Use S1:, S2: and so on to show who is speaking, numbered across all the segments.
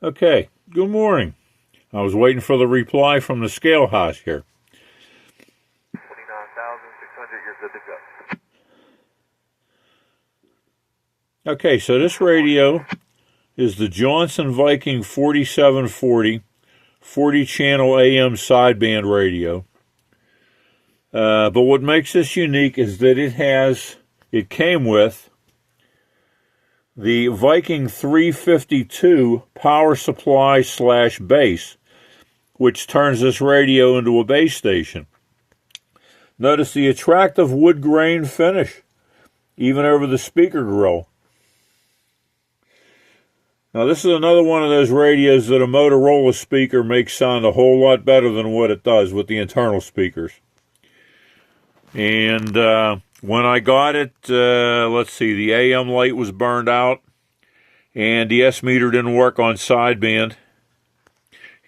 S1: Okay, good morning. I was waiting for the reply from the scale house here.
S2: 29,600, you're good to
S1: go. Okay, so this radio is the Johnson Viking 4740 40-channel AM sideband radio. But what makes this unique is that it came with the Viking 352 power supply / base, which turns this radio into a base station. Notice the attractive wood grain finish, even over the speaker grill. Now, this is another one of those radios that a Motorola speaker makes sound a whole lot better than what it does with the internal speakers. And when I got it, let's see, the AM light was burned out, and the S meter didn't work on sideband,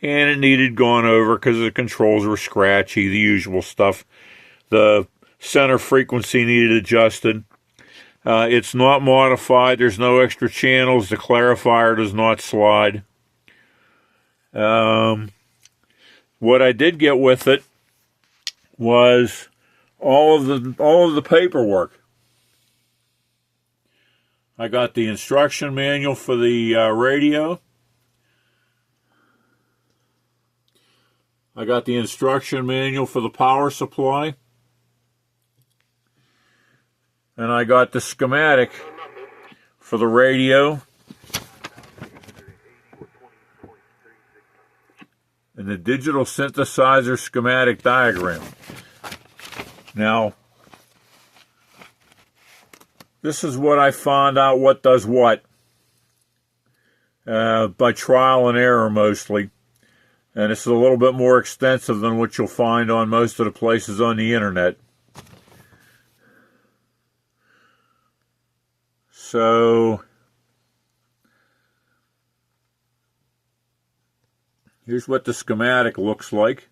S1: and it needed gone over because the controls were scratchy, the usual stuff. The center frequency needed adjusted. It's not modified. There's no extra channels. The clarifier does not slide. What I did get with it was all of the paperwork. I got the instruction manual for the radio. I got the instruction manual for the power supply. And I got the schematic for the radio and the digital synthesizer schematic diagram. Now, this is what I found out what does what by trial and error mostly. And it's a little bit more extensive than what you'll find on most of the places on the internet. So, here's what the schematic looks like.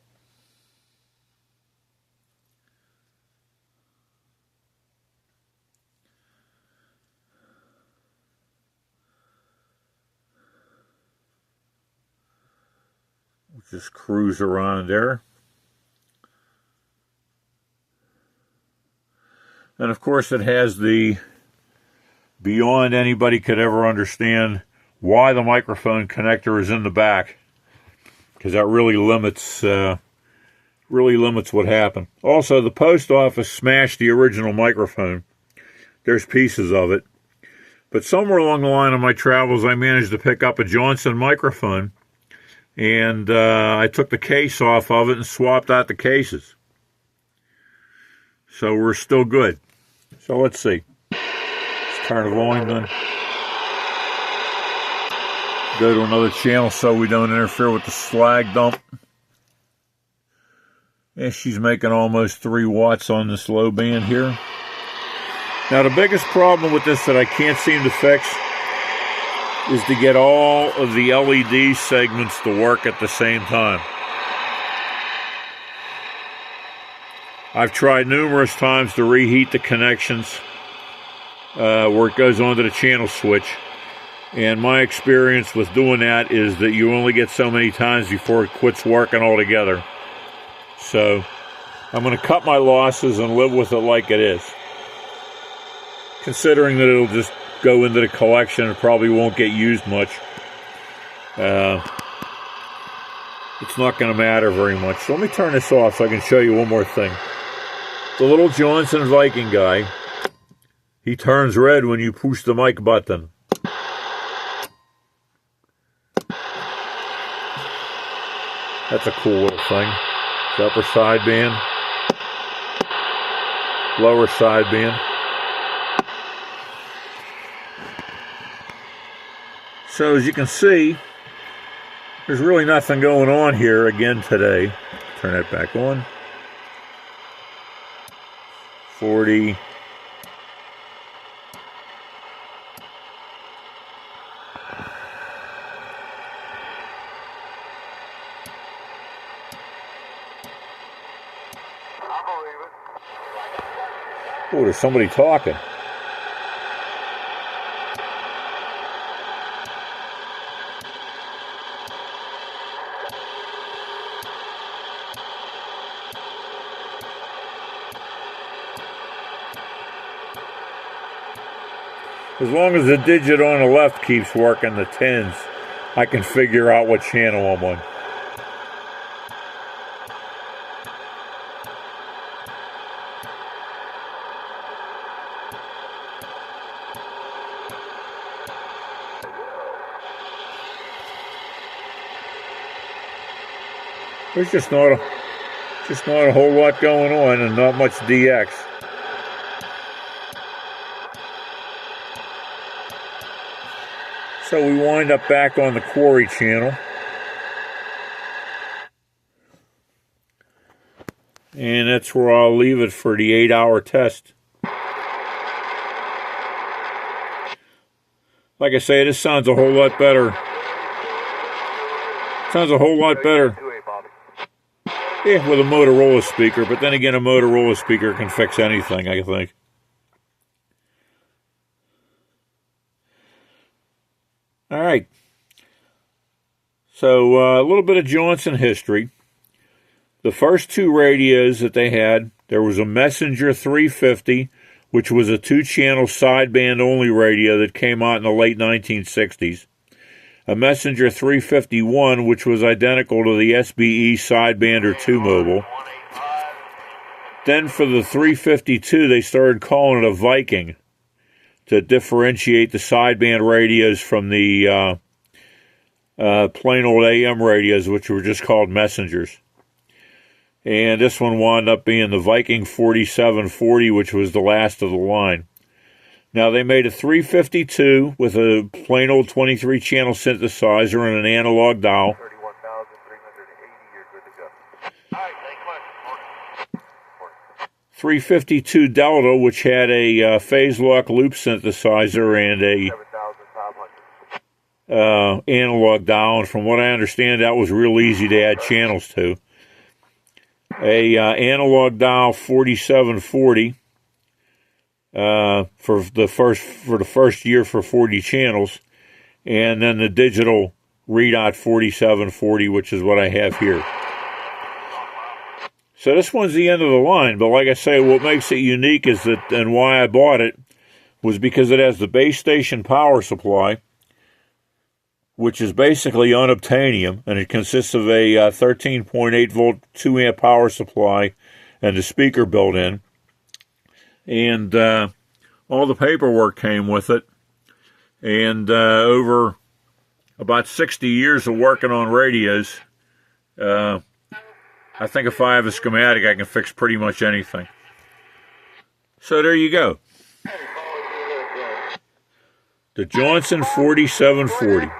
S1: We'll just cruise around there. And of course it has the beyond anybody could ever understand why the microphone connector is in the back, because that really limits what happened. Also, the post office smashed the original microphone. There's pieces of it. But somewhere along the line of my travels, I managed to pick up a Johnson microphone, and I took the case off of it and swapped out the cases. So we're still good. So let's see. Turn the volume on. Go to another channel so we don't interfere with the slag dump. And she's making almost 3 watts on this low band here. Now the biggest problem with this that I can't seem to fix is to get all of the LED segments to work at the same time. I've tried numerous times to reheat the connections where it goes onto the channel switch, and my experience with doing that is that you only get so many times before it quits working altogether. So I'm going to cut my losses and live with it like it is, considering that it'll just go into the collection and probably won't get used much. It's not going to matter very much. So let me turn this off so I can show you one more thing. The little Johnson Viking guy, he turns red when you push the mic button. That's a cool little thing. It's upper sideband, lower sideband. So as you can see, there's really nothing going on here again today. Turn that back on. 40. Oh, there's somebody talking. As long as the digit on the left keeps working, the 10s, I can figure out what channel I'm on. There's just not a whole lot going on and not much DX. So we wind up back on the Quarry channel. And that's where I'll leave it for the 8-hour test. Like I say, this sounds a whole lot better. Sounds a whole lot better. Yeah, with a Motorola speaker, but then again, a Motorola speaker can fix anything, I think. All right. So a little bit of Johnson history. The first two radios that they had, there was a Messenger 350, which was a 2-channel sideband only radio that came out in the late 1960s. A Messenger 351, which was identical to the SBE sideband or 2 mobile. Then for the 352, they started calling it a Viking to differentiate the sideband radios from the plain old AM radios, which were just called Messengers. And this one wound up being the Viking 4740, which was the last of the line. Now, they made a 352 with a plain old 23-channel synthesizer and an analog dial. 352 Delta, which had a phase lock loop synthesizer and a analog dial. And from what I understand, that was real easy to add channels to. A analog dial 4740. For the first year for 40 channels, and then the digital readout 4740, which is what I have here. So this one's the end of the line, but like I say, what makes it unique is that, and why I bought it, was because it has the base station power supply, which is basically unobtainium, and it consists of a 13.8 volt 2 amp power supply and a speaker built in. And all the paperwork came with it. And over about 60 years of working on radios, I think if I have a schematic, I can fix pretty much anything. So there you go. The Johnson 4740.